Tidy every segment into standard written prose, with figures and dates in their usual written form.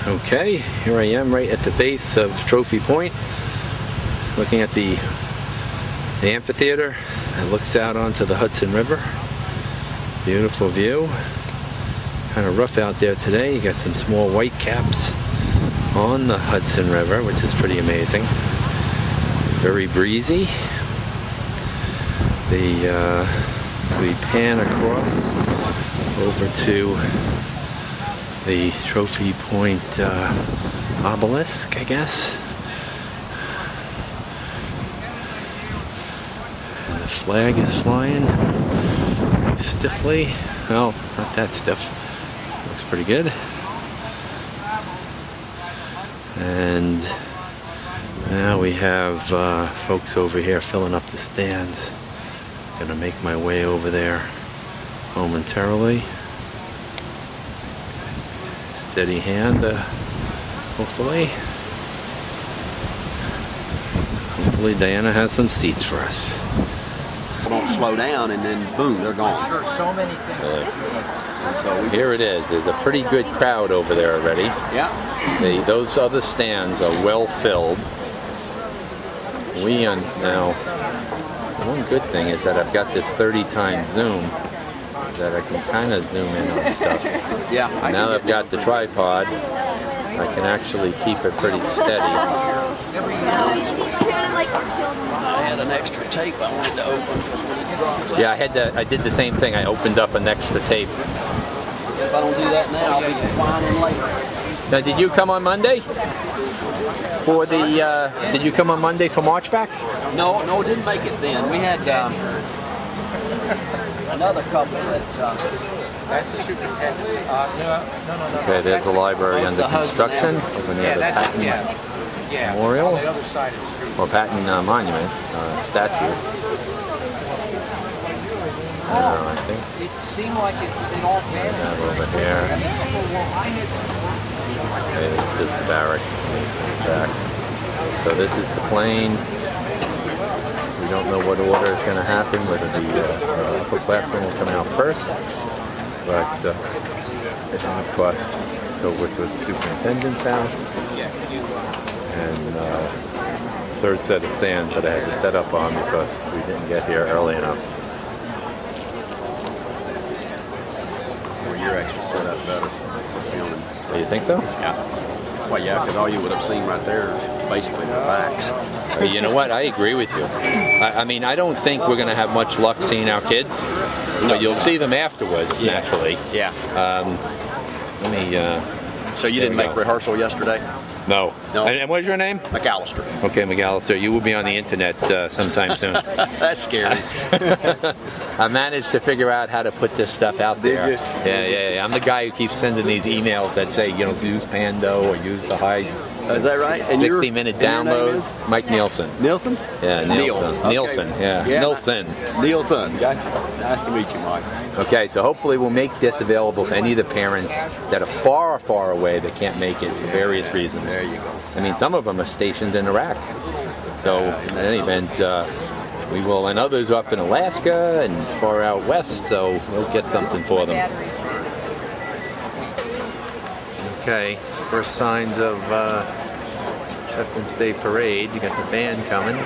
Okay, here I am right at the base of Trophy Point, looking at the amphitheater that looks out onto the Hudson River. Beautiful view. Kind of rough out there today. You got some small white caps on the Hudson River, which is pretty amazing. Very breezy. We pan across over to the Trophy Point obelisk, I guess. And the flag is flying stiffly. Well, not that stiff. Looks pretty good. And now we have folks over here filling up the stands. Gonna make my way over there momentarily. Steady hand, hopefully. Hopefully Diana has some seats for us. Don't slow down and then boom, they're gone. Sure, so many things. Really? So here it is. There's a pretty good crowd over there already. Yeah. Those other stands are well filled. Now, one good thing is that I've got this 30x zoom that I can kind of zoom in on stuff. Yeah. Now that I've got the tripod, I can actually keep it pretty steady. I had an extra tape I wanted to open. Yeah, I did the same thing. I opened up an extra tape. If I don't do that now, I'll be whining later. Now, did you come on Monday? For the, did you come on Monday for March Back? No, didn't make it then. We had another couple that... That's the superintendent. No. Okay, there's the library under construction. Over near the Patton Memorial. On the other side of the street. Or Patton Monument statue. I think. It seemed like it all vanished. Over here. Okay, this is the barracks. Back. So this is the plane. We don't know what order is going to happen, whether the upperclassmen will come out first. But, and of course, so with the superintendent's house. And third set of stands that I had to set up on because we didn't get here early enough. Well, you're actually set up better for filming. Do you think so? Yeah. Well, yeah, because all you would have seen right there is basically their backs. You know what? I agree with you. I mean, I don't think we're going to have much luck seeing our kids, but you'll see them afterwards, naturally. Yeah. Let me... So you didn't make rehearsal yesterday? No. No. And what is your name? McAllister. Okay, McAllister. You will be on the internet sometime soon. That's scary. I managed to figure out how to put this stuff out there. Did you? Yeah. I'm the guy who keeps sending these emails that say, you know, use Pando or use the high. Is that right? And 60-minute downloads. Mike Nielsen. Nielsen? Yeah, Nielsen. Okay. Nielsen. Yeah. Nielsen. Nielsen. Gotcha. Nice to meet you, Mike. Okay, so hopefully we'll make this available to any of the parents that are far, far away that can't make it for various reasons. There you go. I mean, some of them are stationed in Iraq. So, in any event, we will, and others up in Alaska and far out west, so we'll get something for them. Okay, first signs of Acceptance Day Parade. You got the band coming.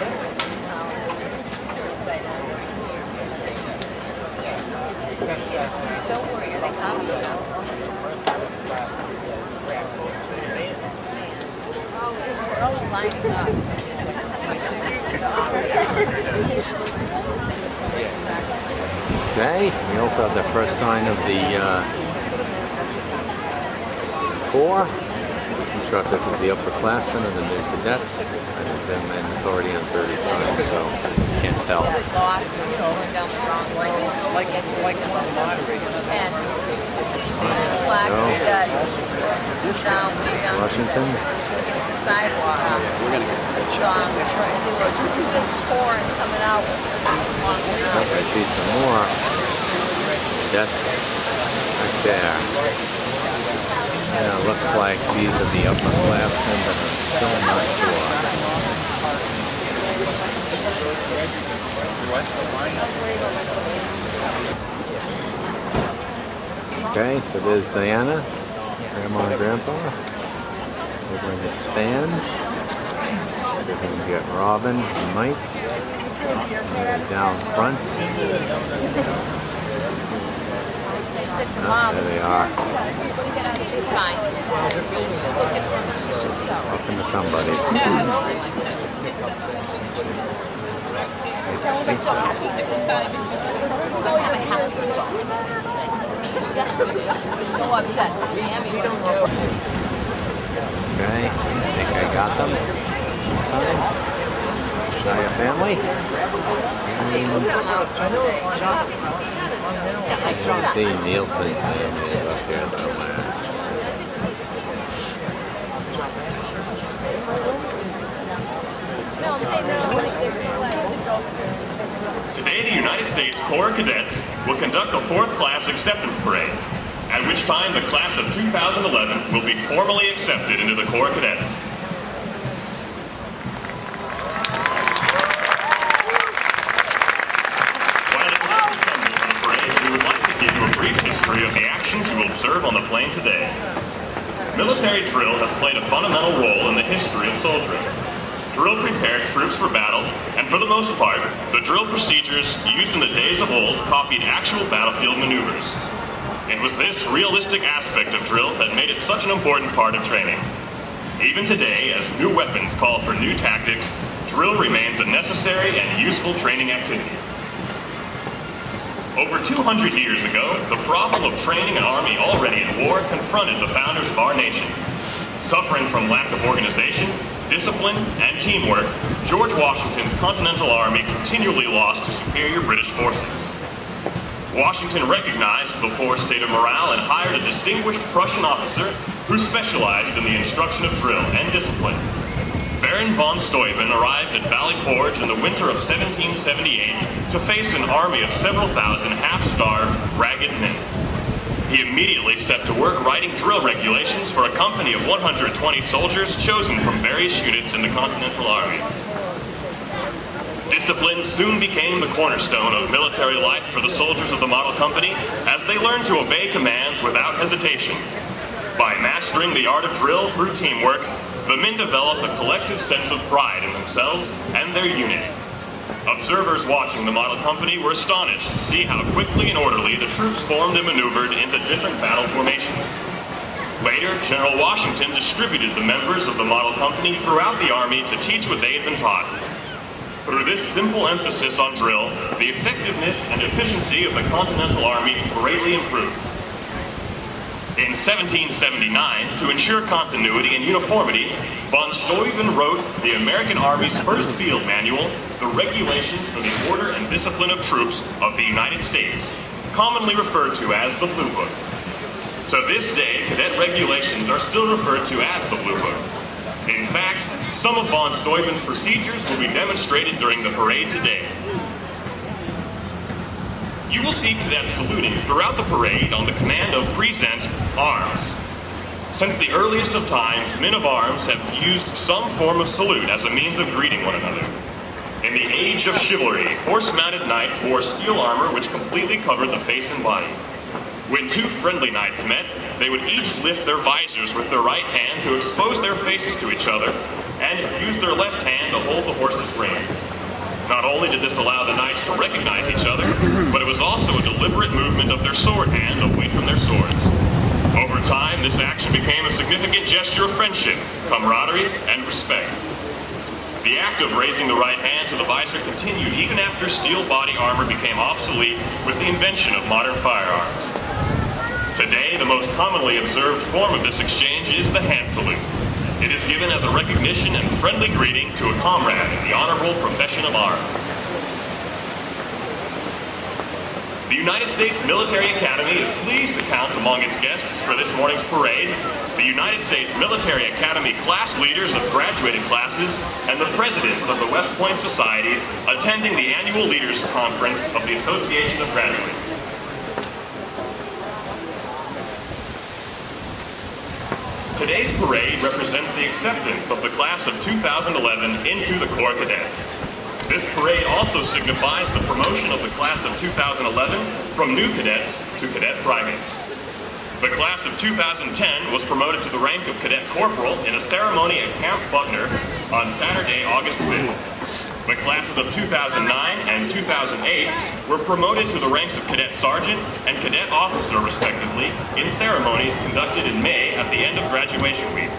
Okay, we also have the first sign of the Corps. This is the upperclassmen of the new cadets, and it's already on 30 times, so you can't tell. Washington. Sidewalk. We're going to get good shots. Just pouring coming out. I see some more. That's right there. Yeah, looks like these are the upperclassmen, but I'm still not sure. Okay, so there's Diana, Grandma and Grandpa. Over in the stands, we can get Robin and Mike. Down front. Oh, there they are. She's fine. Welcome to somebody. She's so happy to have a house. So upset. Okay, I think I got them this time. Shia family. The Nielsen family is up here somewhere. Today, the United States Corps of Cadets will conduct the 4th Class Acceptance Parade, at which time the class of 2011 will be formally accepted into the Corps of Cadets. While the cadets assemble for the parade, we would like to give you a brief history of the actions you will observe on the plane today. Military drill has played a fundamental role in the history of soldiering. Drill prepared troops for battle, and for the most part, the drill procedures used in the days of old copied actual battlefield maneuvers. It was this realistic aspect of drill that made it such an important part of training. Even today, as new weapons call for new tactics, drill remains a necessary and useful training activity. Over 200 years ago, the problem of training an army already at war confronted the founders of our nation. Suffering from lack of organization, discipline, and teamwork, George Washington's Continental Army continually lost to superior British forces. Washington recognized the poor state of morale and hired a distinguished Prussian officer who specialized in the instruction of drill and discipline. Baron von Steuben arrived at Valley Forge in the winter of 1778 to face an army of several thousand half-starved, ragged men. He immediately set to work writing drill regulations for a company of 120 soldiers chosen from various units in the Continental Army. Discipline soon became the cornerstone of military life for the soldiers of the model company as they learned to obey commands without hesitation. By mastering the art of drill through teamwork, the men developed a collective sense of pride in themselves and their unit. Observers watching the model company were astonished to see how quickly and orderly the troops formed and maneuvered into different battle formations. Later, General Washington distributed the members of the model company throughout the Army to teach what they had been taught. Through this simple emphasis on drill, the effectiveness and efficiency of the Continental Army greatly improved. In 1779, to ensure continuity and uniformity, von Steuben wrote the American Army's first field manual, The Regulations for the Order and Discipline of Troops of the United States, commonly referred to as the Blue Book. To this day, cadet regulations are still referred to as the Blue Book. In fact, some of von Steuben's procedures will be demonstrated during the parade today. You will see cadets saluting throughout the parade on the command of Present Arms. Since the earliest of times, men of arms have used some form of salute as a means of greeting one another. In the age of chivalry, horse-mounted knights wore steel armor which completely covered the face and body. When two friendly knights met, they would each lift their visors with their right hand to expose their faces to each other and use their left hand to hold the horse's reins. Not only did this allow the knights to recognize each other, but it was also a deliberate movement of their sword hand away from their swords. Over time, this action became a significant gesture of friendship, camaraderie, and respect. The act of raising the right hand to the visor continued even after steel body armor became obsolete with the invention of modern firearms. Today, the most commonly observed form of this exchange is the hand salute. It is given as a recognition and friendly greeting to a comrade in the honorable profession of arms. The United States Military Academy is pleased to count among its guests for this morning's parade the United States Military Academy class leaders of graduating classes and the presidents of the West Point Societies attending the annual Leaders Conference of the Association of Graduates. Today's parade represents the acceptance of the class of 2011 into the Corps of Cadets. This parade also signifies the promotion of the class of 2011 from new cadets to cadet privates. The class of 2010 was promoted to the rank of Cadet Corporal in a ceremony at Camp Butner on Saturday, August 5th. The classes of 2009 and 2008 were promoted to the ranks of Cadet Sergeant and Cadet Officer, respectively, in ceremonies conducted in May at the end of graduation week.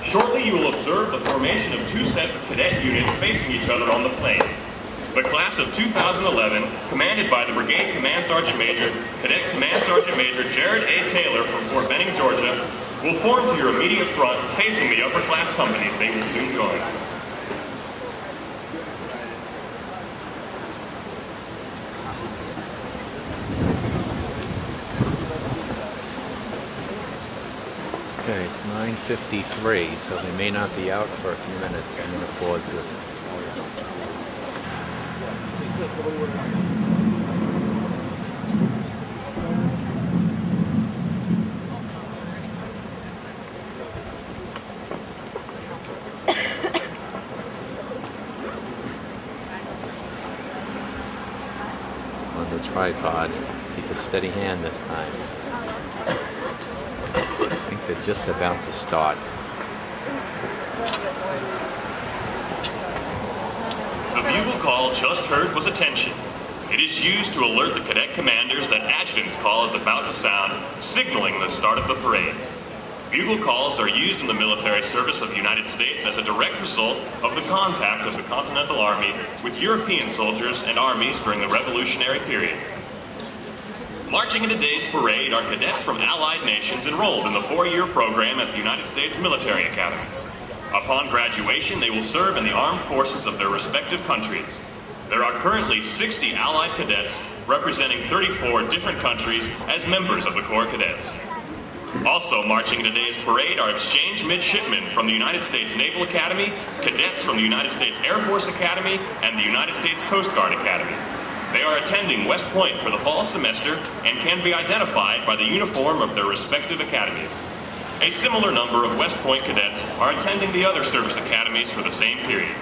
Shortly, you will observe the formation of two sets of cadet units facing each other on the plain. The class of 2011, commanded by the Brigade Command Sergeant Major, Cadet Command Sergeant Major Jared A. Taylor from Fort Benning, Georgia, will form to your immediate front facing the upper class companies they will soon join. Okay, it's 9:53, so they may not be out for a few minutes. I'm going to pause this. On the tripod, keep a steady hand this time. I think they're just about to start. The bugle call just heard was attention. It is used to alert the cadet commanders that adjutant's call is about to sound, signaling the start of the parade. Bugle calls are used in the military service of the United States as a direct result of the contact of the Continental Army with European soldiers and armies during the Revolutionary period. Marching in today's parade are cadets from allied nations enrolled in the 4-year program at the United States Military Academy. Upon graduation, they will serve in the armed forces of their respective countries. There are currently 60 allied cadets representing 34 different countries as members of the Corps of Cadets. Also marching in today's parade are exchange midshipmen from the United States Naval Academy, cadets from the United States Air Force Academy, and the United States Coast Guard Academy. They are attending West Point for the fall semester and can be identified by the uniform of their respective academies. A similar number of West Point cadets are attending the other service academies for the same period.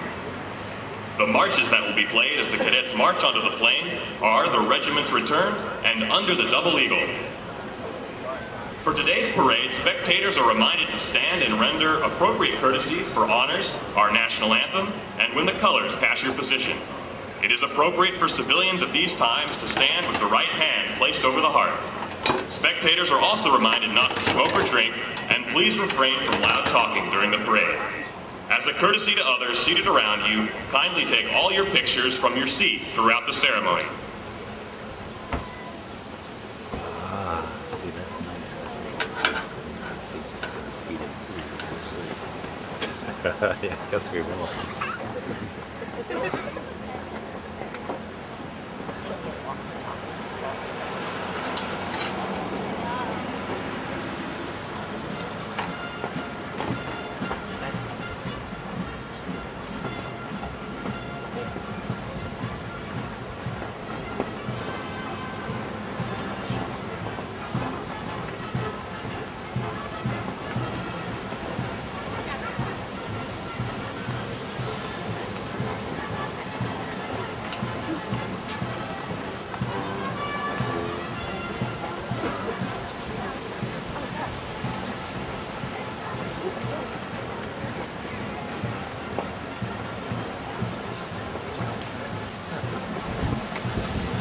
The marches that will be played as the cadets march onto the plain are the Regiment's Return and Under the Double Eagle. For today's parade, spectators are reminded to stand and render appropriate courtesies for honors, our national anthem, and when the colors pass your position. It is appropriate for civilians at these times to stand with the right hand placed over the heart. Spectators are also reminded not to smoke or drink, and please refrain from loud talking during the parade. As a courtesy to others seated around you, kindly take all your pictures from your seat throughout the ceremony. See, that's nice. Yeah, I guess we will.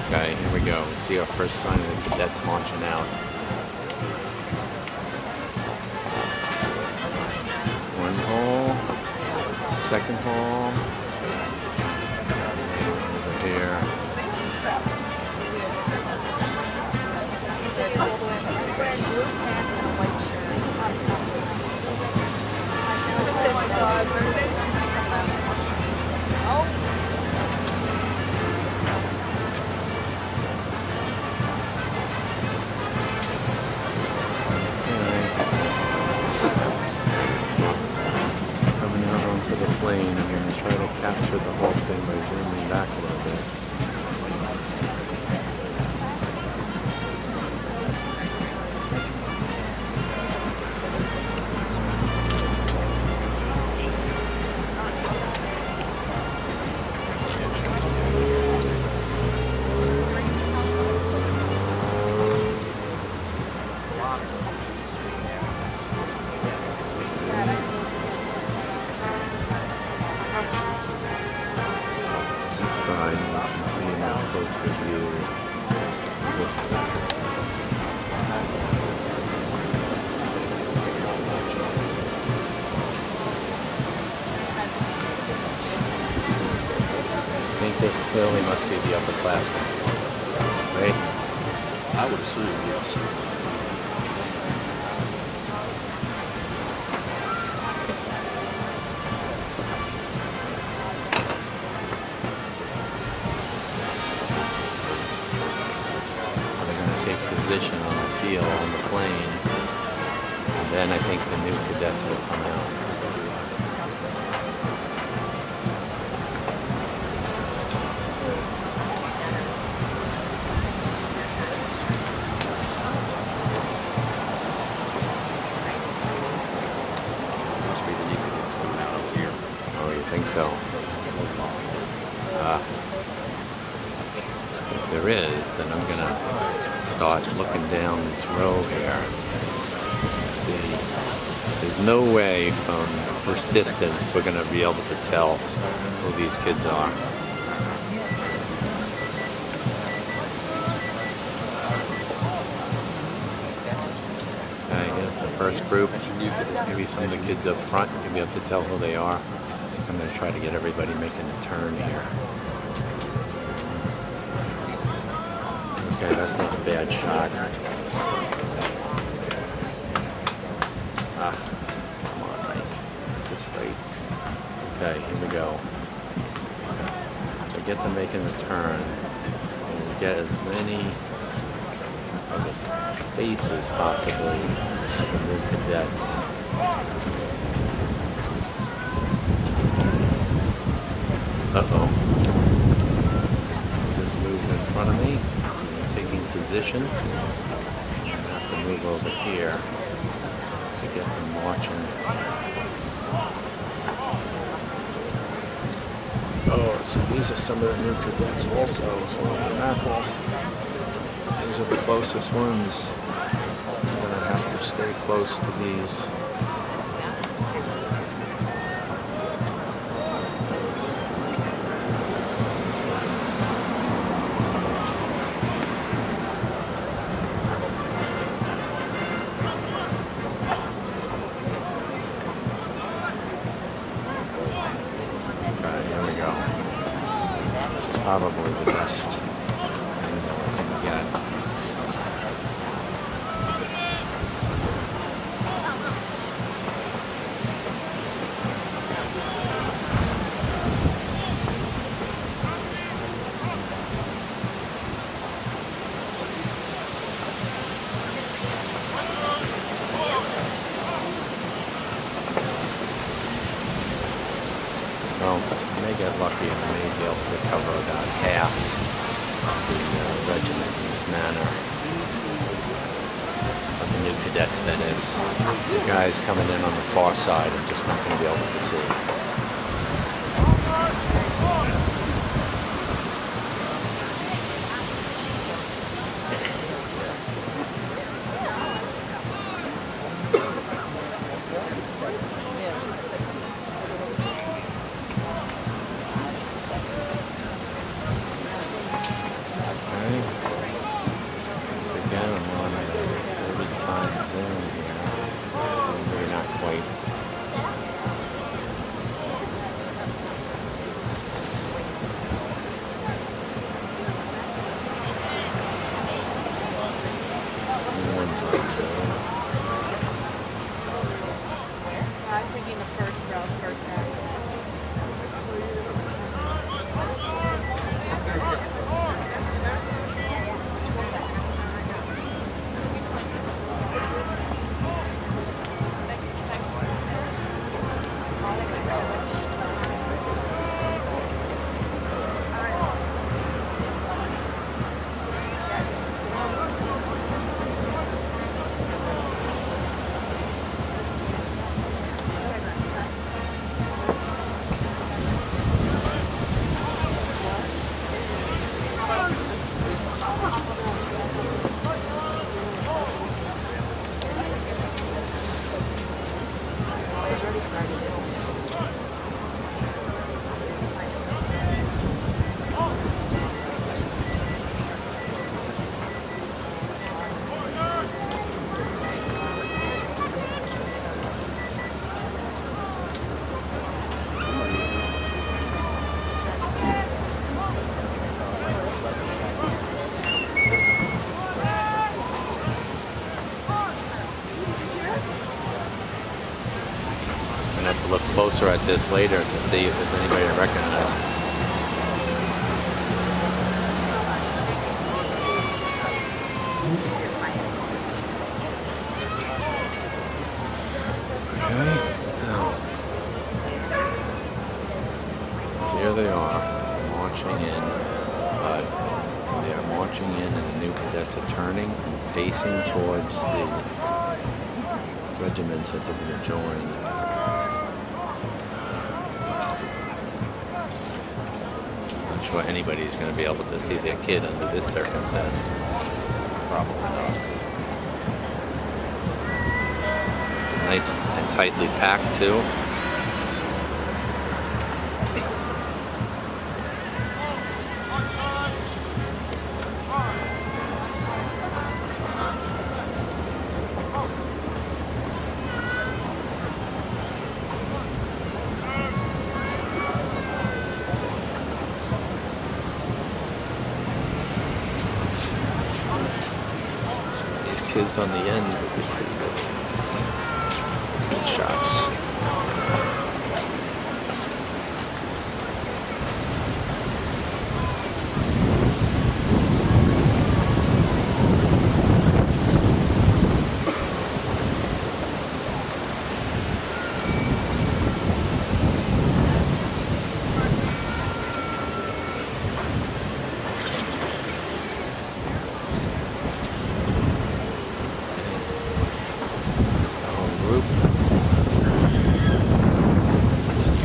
Okay, here we go. We see our first sign of the cadets marching out. One hole, second hole, over here. Coming out onto the plane, I'm going to try to closer view. I think this clearly must be the upperclassmen, right? I would assume, yes. Position on the field, on the plane, and then I think the new cadets will come out. Must be the new cadets coming out over here. Oh, you think so? If there is, then I'm gonna start looking down this row here. Let's see. There's no way from this distance we're going to be able to tell who these kids are. Okay, here's the first group. Maybe some of the kids up front, you'll be able to tell who they are. I'm going to try to get everybody making a turn here. Okay, that's not a bad shot. Ah, come on, Mike. Just wait. Okay, here we go. So get them making the turn. And get as many of the faces possibly of the new cadets. Uh-oh. Just moved in front of me. Taking position. I have to move over here to get them marching. Oh, so these are some of the new cadets also. Apple. These are the closest ones. I'm going to have to stay close to these. Probably the best angle I can get. Well, I may get lucky and I may be able to cover about half of the regiment in this manner. Of the new cadets, that is. The guys coming in on the far side are just not going to be able to see. have to look closer at this later to see if there's anybody I recognize. Okay, now here they are, marching in, but they are marching in and the new cadets are turning and facing towards the regiments that they're going to join. Not sure anybody's going to be able to see their kid under this circumstance. Probably not. Nice and tightly packed too. Kids on the end would be pretty good. Good shots.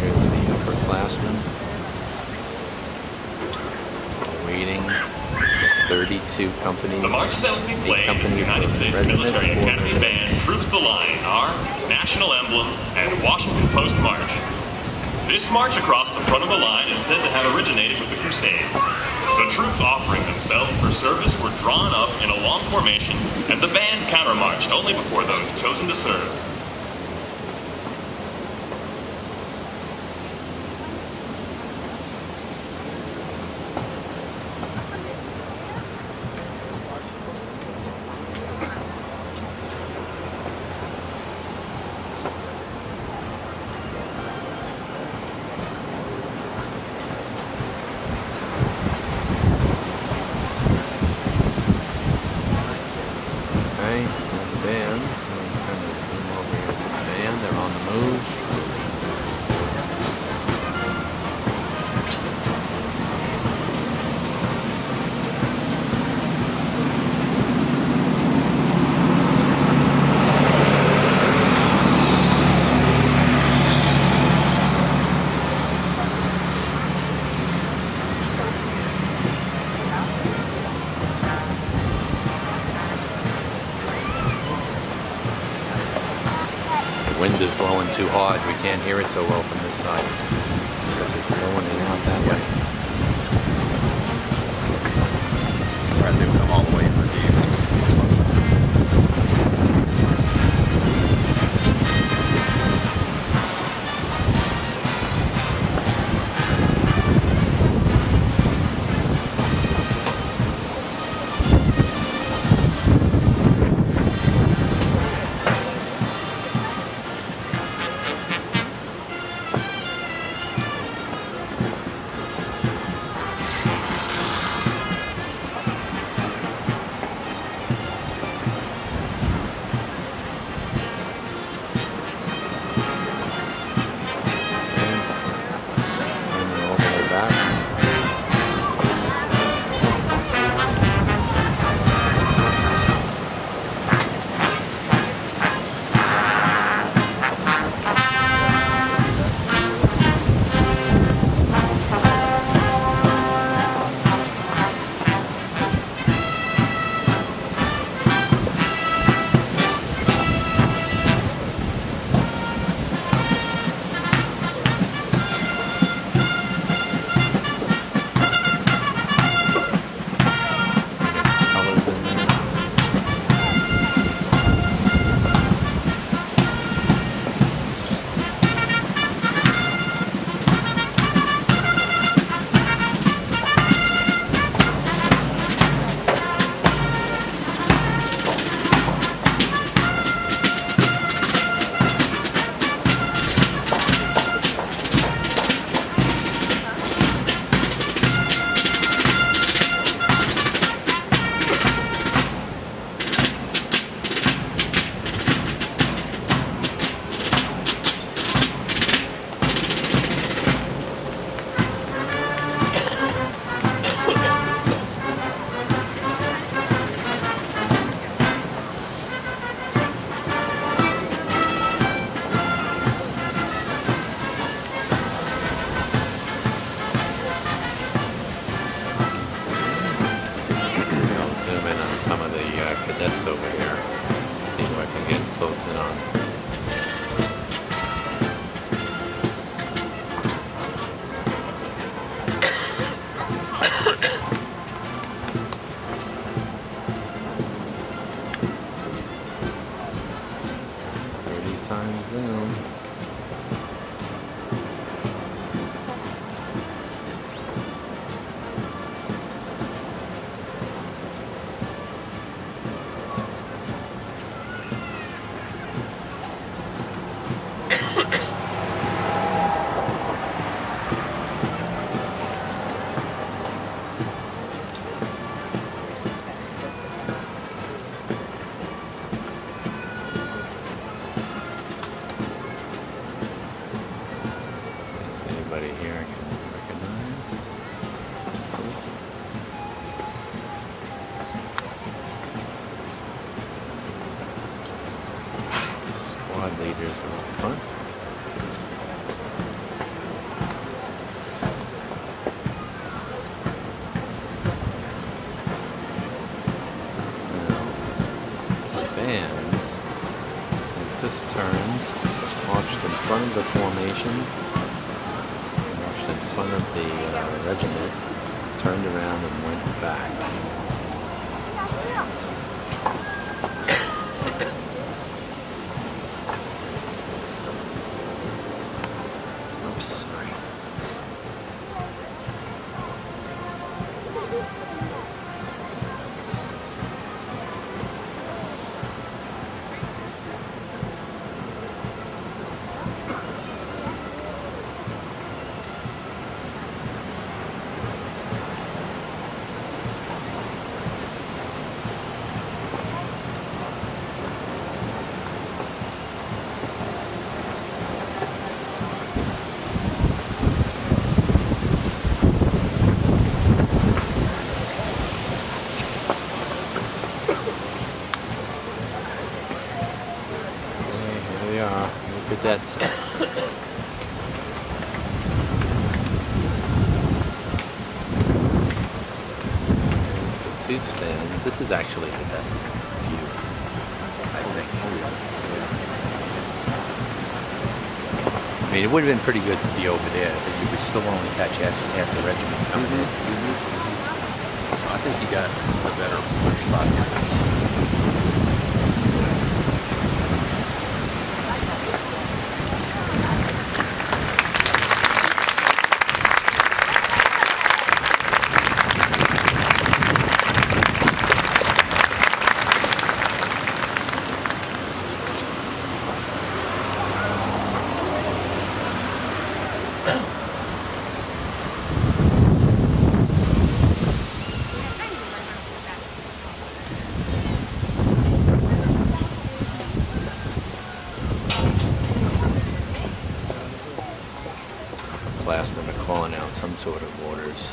Here's the upperclassmen waiting. 32 companies. The march that will be 8 played in the companies United per States regiment, Military 4 Academy regiments. Band Troops the Line, our national emblem, and Washington Post March. This march across the front of the line is said to have originated with the Crusades. The troops offering themselves for service were drawn up in a long formation, and the band countermarched only before those chosen to serve. Wind is blowing too hard. We can't hear it so well from this side. It's because it's blowing in out that way. Right, they'll come all the way for you. Zoom. Here I can recognize. The squad leaders are up front. Now, the band has just turned, marched in front of the formations. In front of the regiment, turned around and went back. Oops, sorry. Cadets. There's the two stands. This is actually the best view, I think. I mean, it would have been pretty good to be over there, but you would still only catch half the regiment coming in. I think you got a better spot here. Classmen are calling out some sort of orders.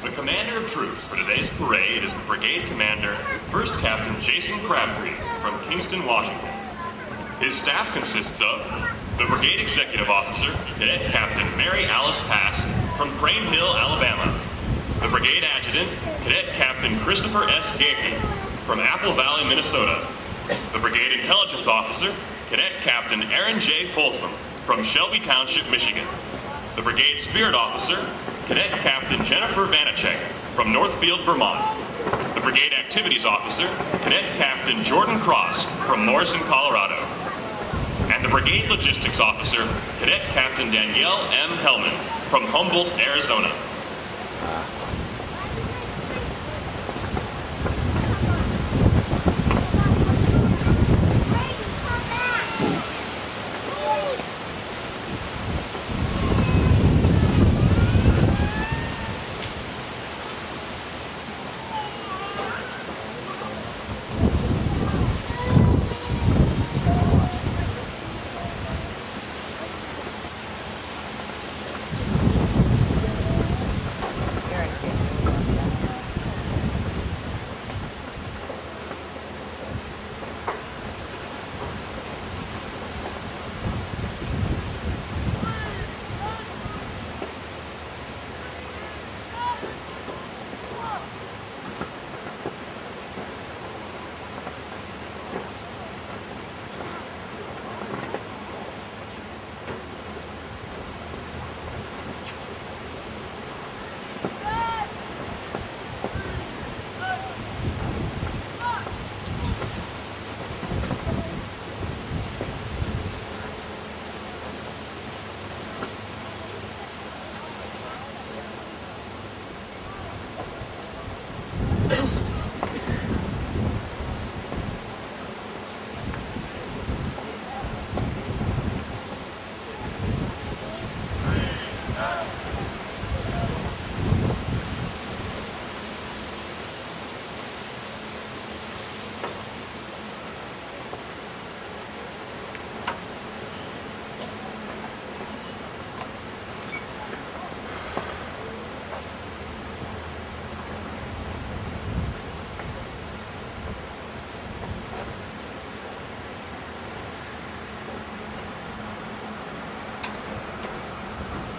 The commander of troops for today's parade is the brigade commander, First Captain Jason Crabtree from Kingston, Washington. His staff consists of the brigade executive officer, Cadet Captain Mary Alice Pass from Crane Hill, Alabama. The brigade adjutant, Cadet Captain Christopher S. Gacke from Apple Valley, Minnesota. The brigade intelligence officer, Cadet Captain Aaron J. Folsom from Shelby Township, Michigan. The brigade spirit officer, Cadet Captain Jennifer Vanacek from Northfield, Vermont. The brigade activities officer, Cadet Captain Jordan Cross from Morrison, Colorado. And the brigade logistics officer, Cadet Captain Danielle M. Hellman from Humboldt, Arizona.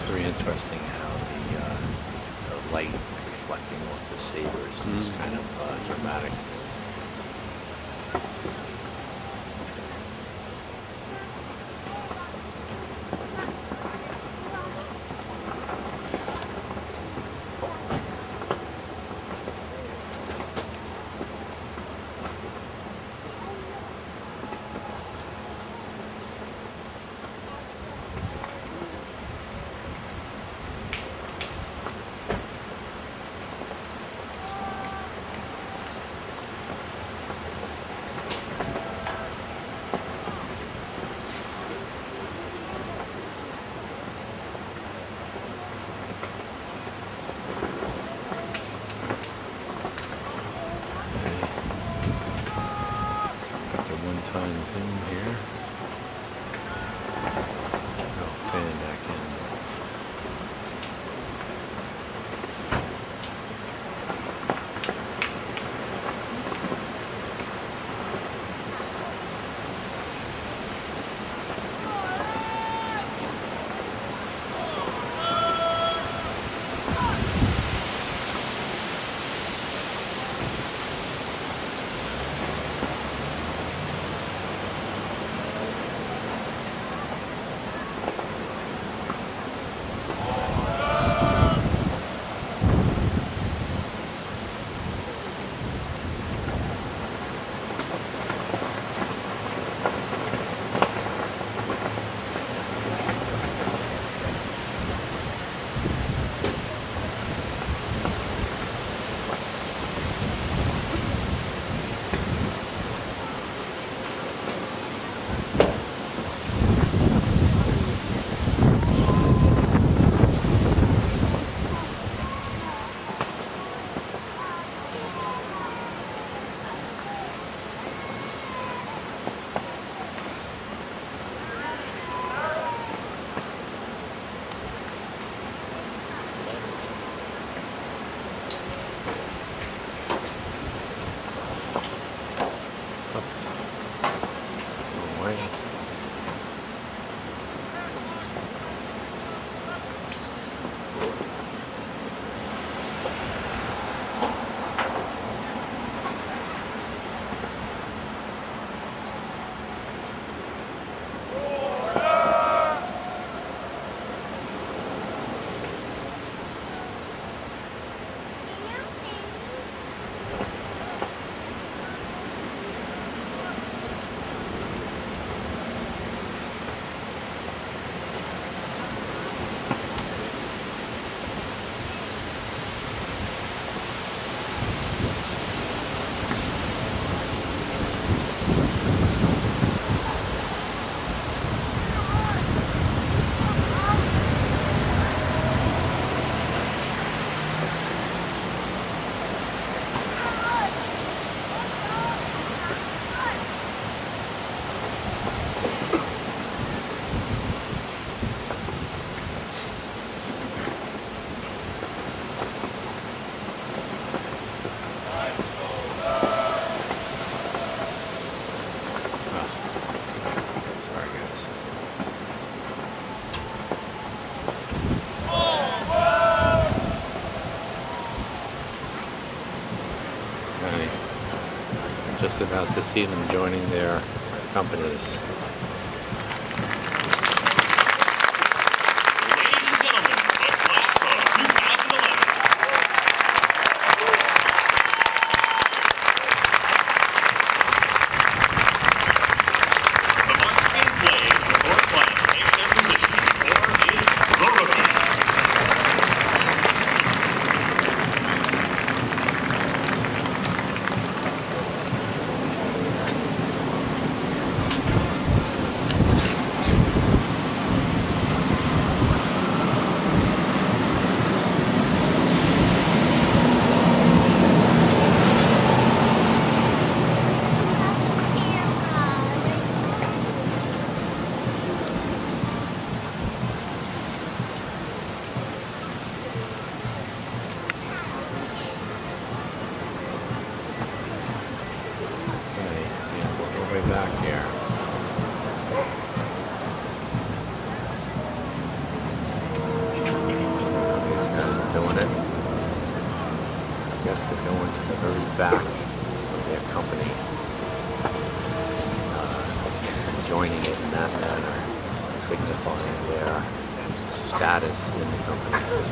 Very interesting how the light reflecting off the sabers is kind of dramatic. Zoom here. Oh, pan back in. Just about to see them joining their companies. back of their company, joining it in that manner, signifying their status in the company.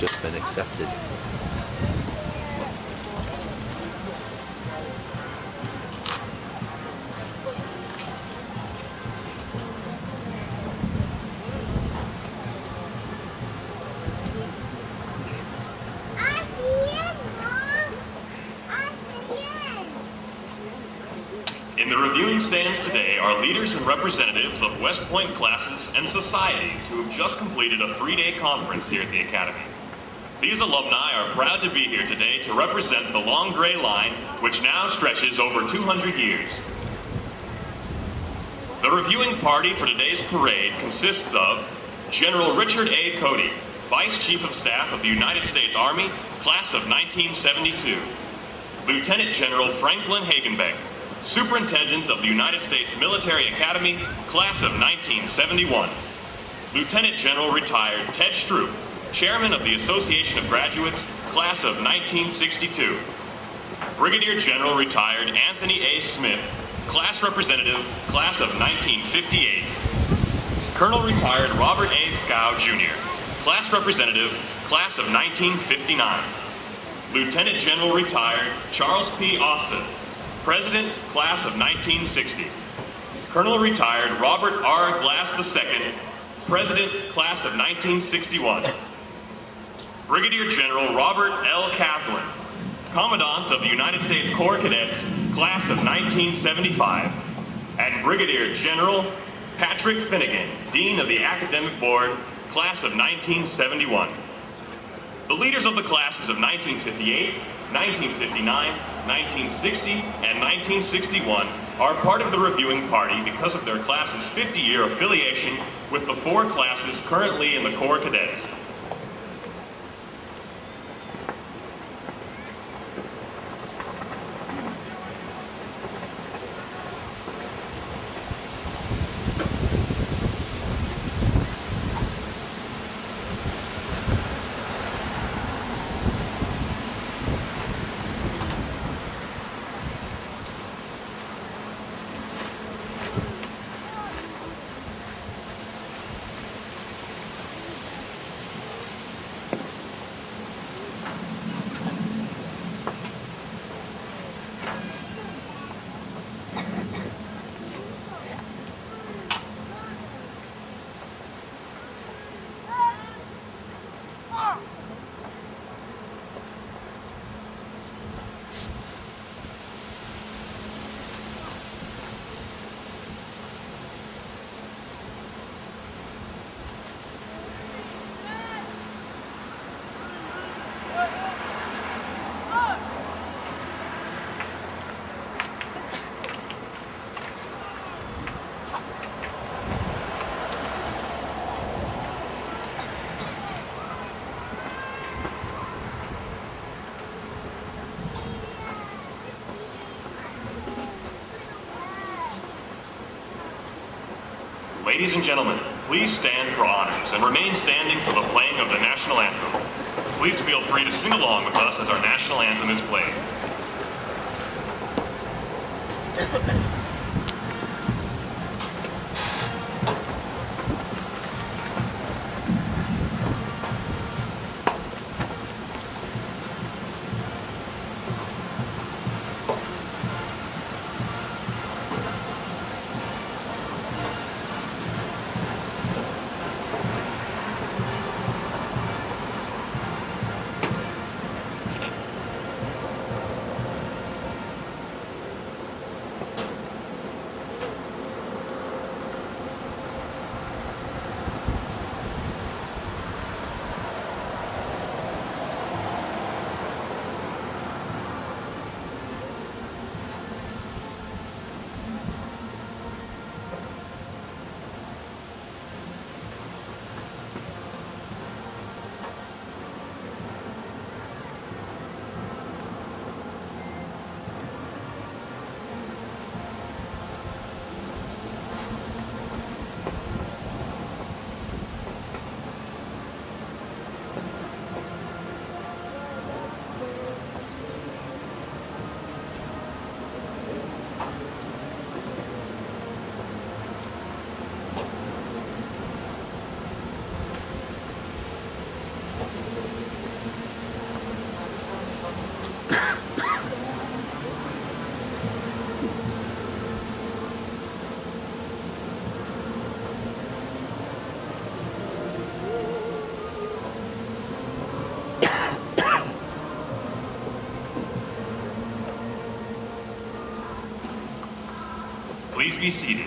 Just been accepted. In the reviewing stands today are leaders and representatives of West Point classes and societies who have just completed a 3-day conference here at the Academy. These alumni are proud to be here today to represent the long gray line, which now stretches over 200 years. The reviewing party for today's parade consists of General Richard A. Cody, Vice Chief of Staff of the United States Army, Class of 1972. Lieutenant General Franklin Hagenbeck, Superintendent of the United States Military Academy, Class of 1971. Lieutenant General Retired Ted Stroop, Chairman of the Association of Graduates, Class of 1962. Brigadier General Retired Anthony A. Smith, Class Representative, Class of 1958. Colonel Retired Robert A. Scow, Jr., Class Representative, Class of 1959. Lieutenant General Retired Charles P. Austin, President, Class of 1960. Colonel Retired Robert R. Glass II, President, Class of 1961. Brigadier General Robert L. Caslin, Commandant of the United States Corps of Cadets, Class of 1975. And Brigadier General Patrick Finnegan, Dean of the Academic Board, Class of 1971. The leaders of the classes of 1958, 1959, 1960, and 1961 are part of the reviewing party because of their class's 50-year affiliation with the 4 classes currently in the Corps of Cadets. Ladies and gentlemen, please stand for honors and remain standing for the playing of the national anthem. Please feel free to sing along with us as our national anthem is played. Please be seated.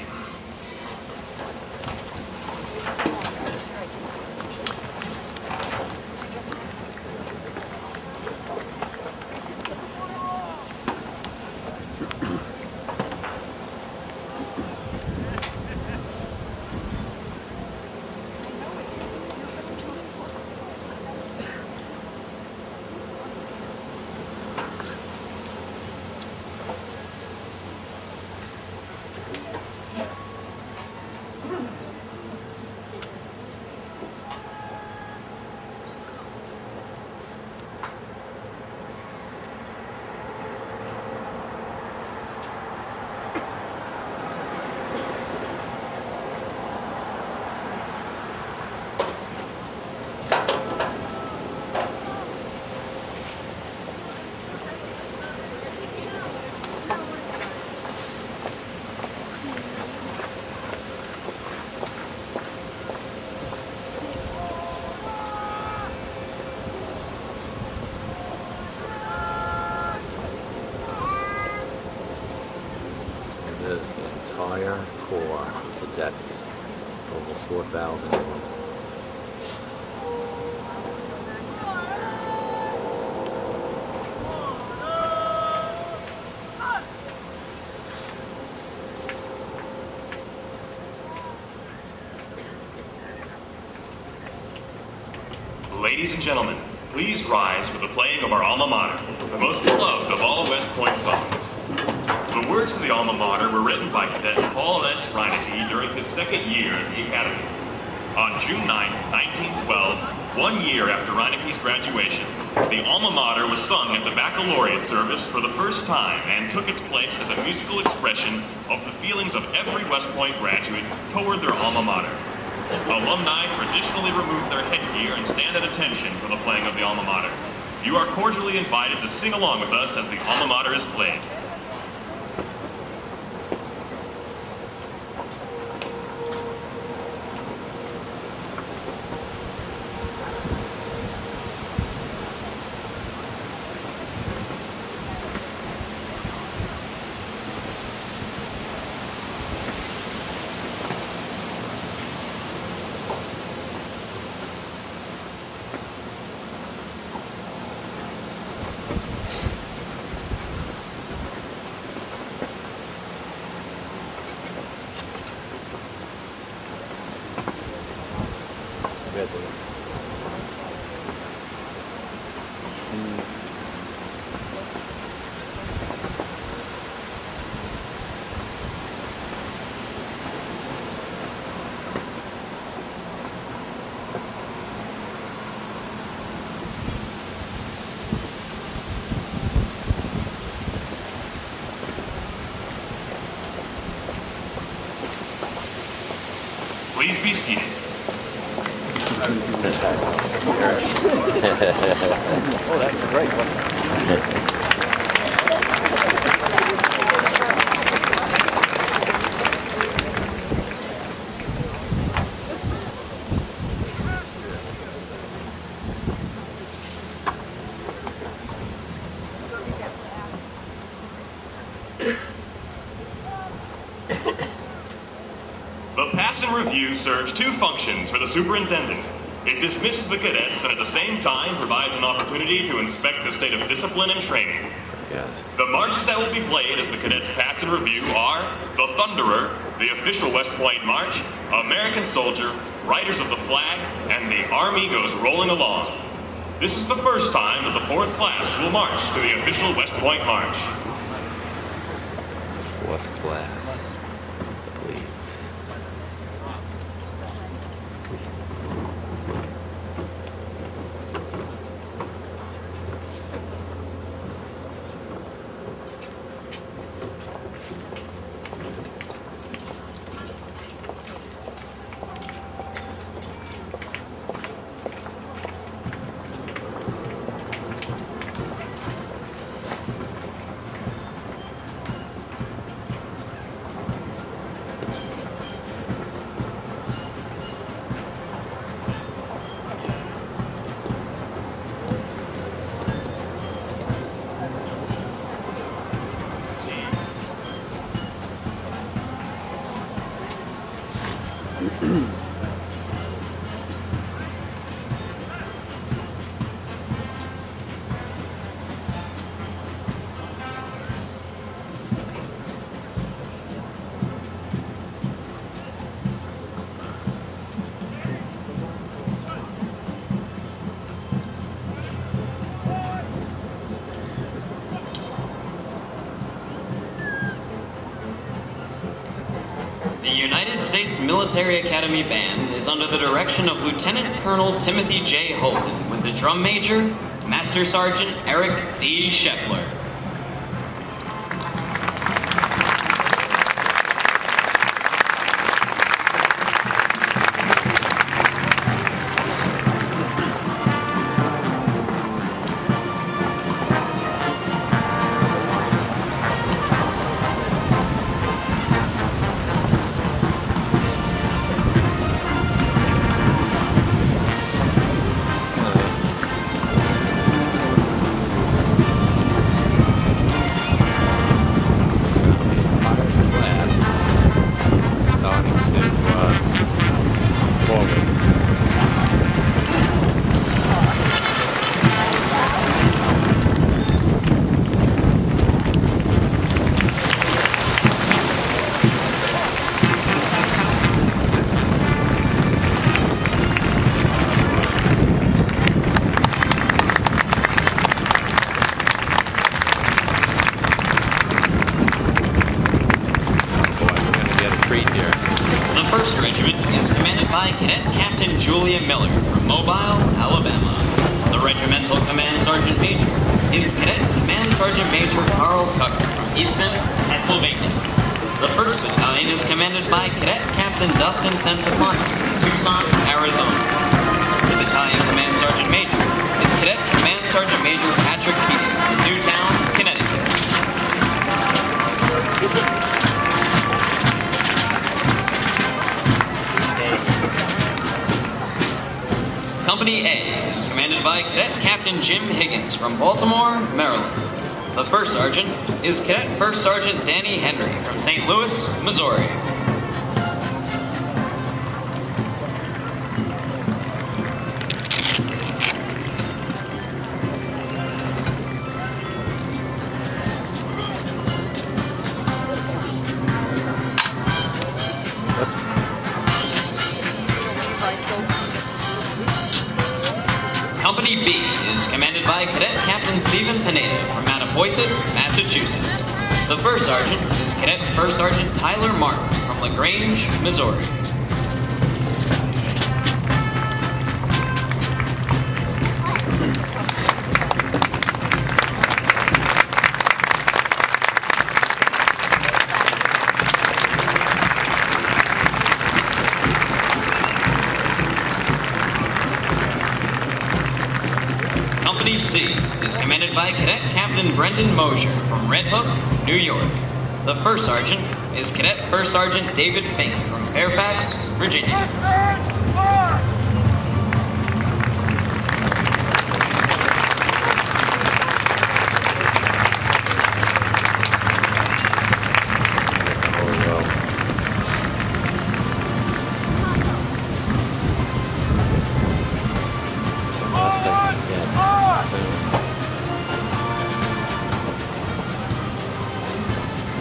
Entire Corps of Cadets, over 4,000 of them. Ladies and gentlemen, please rise for the playing of our alma mater, the most beloved of all West Point songs. The words to the alma mater were written by Cadet Paul S. Reineke during his second year at the Academy. On June 9, 1912, 1 year after Reineke's graduation, the alma mater was sung at the baccalaureate service for the first time and took its place as a musical expression of the feelings of every West Point graduate toward their alma mater. Alumni traditionally remove their headgear and stand at attention for the playing of the alma mater. You are cordially invited to sing along with us as the alma mater is played. Please be seated. Oh, that's a great one. The pass and review serves two functions for the superintendent. It dismisses the cadets and at the same time provides an opportunity to inspect the state of discipline and training. Yes. The marches that will be played as the cadets pass and review are the Thunderer, the official West Point March, American Soldier, Riders of the Flag, and the Army Goes Rolling Along. This is the first time that the 4th class will march to the official West Point March. 4th class, please. The United States Military Academy Band is under the direction of Lieutenant Colonel Timothy J. Holton with the drum major, Master Sergeant Eric D. Scheffler. From Baltimore, Maryland. The first sergeant is Cadet First Sergeant Danny Henry from St. Louis, Missouri. Company B is commanded by Cadet Captain Stephen Pineda from Mattapoisett, Massachusetts. The first sergeant is Cadet First Sergeant Tyler Martin from LaGrange, Missouri. Company C is commanded by Cadet Captain Brendan Mosier from Red Hook, New York. The first sergeant is Cadet First Sergeant David Fink from Fairfax, Virginia.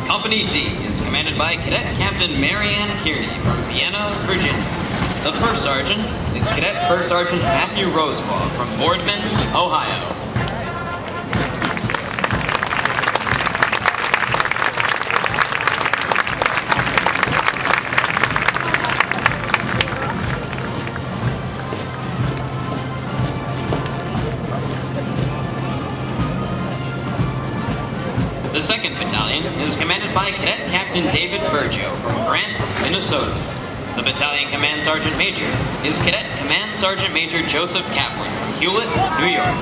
Company D is commanded by Cadet Captain Marianne Kearney from Vienna, Virginia. The first sergeant is Cadet First Sergeant Matthew Rosebaugh from Boardman, Ohio. The 2nd Battalion is commanded by Cadet Captain David Bergio from Grant, Minnesota. The Battalion Command Sergeant Major is Cadet Command Sergeant Major Joseph Kaplan from Hewlett, New York.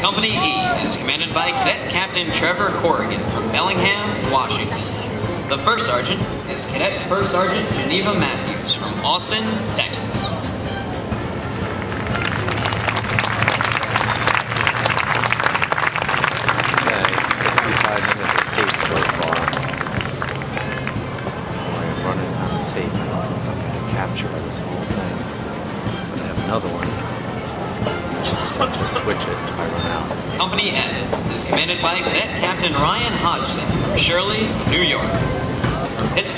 Company E is commanded by Cadet Captain Trevor Corrigan from Bellingham, Washington. The first sergeant is Cadet First Sergeant Geneva Matthews from Austin, Texas. Okay, 55 minutes of tape so far. I'm running out of tape. I don't know if I'm going to capture this whole thing. But I have another one. So to switch it, I run out. Company F is commanded by Cadet Captain Ryan Hodgson from Shirley, New York. Pittsburgh.